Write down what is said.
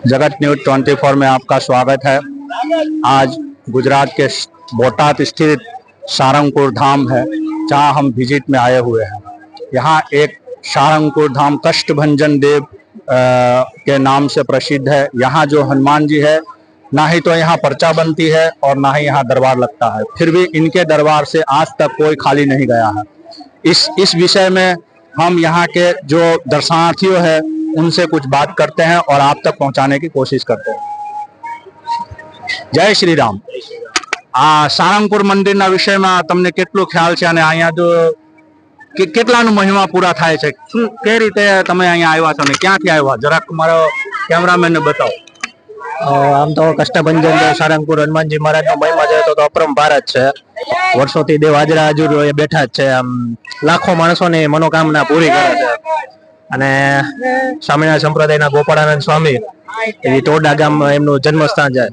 जगत न्यूज 24 में आपका स्वागत है। आज गुजरात के बोटाद स्थित सारंगपुर धाम है, जहां हम विजिट में आए हुए हैं। यहाँ एक सारंगपुर धाम कष्टभंजन देव के नाम से प्रसिद्ध है। यहाँ जो हनुमान जी है, ना ही तो यहाँ पर्चा बनती है और ना ही यहाँ दरबार लगता है, फिर भी इनके दरबार से आज तक कोई खाली नहीं गया है। इस विषय में हम यहाँ के जो दर्शनार्थियों है उनसे कुछ बात करते हैं और आप तक पहुंचाने की कोशिश करते हैं। जय श्री राम। सारंगपुर मंदिर विषय में तमने કેટલો ખ્યાલ છે અને અહીંયા जो કેટલાનો મહિમા પૂરા થાય છે, શું કઈ રીતે તમે અહીંયા આવ્યા છો ને ક્યાંથી આવ્યા, જરાક મારો કેમેરામેનને બતાવો। આમ તો કષ્ટભંજન દેવ સારંગપુર હનુમાનજી મહારાજનો મહિમા જોઈએ તો અપરંપાર જ છે। વર્ષોથી દેવ હાજરા હજુર બેઠા જ છે। આમ લાખો માણસોની મનોકામના પૂરી કરે છે। અને સ્વામિનારાયણ સંપ્રદાયના ગોપાળાનંદ સ્વામી એ ટોડા ગામ એમનું જન્મસ્થાન છે।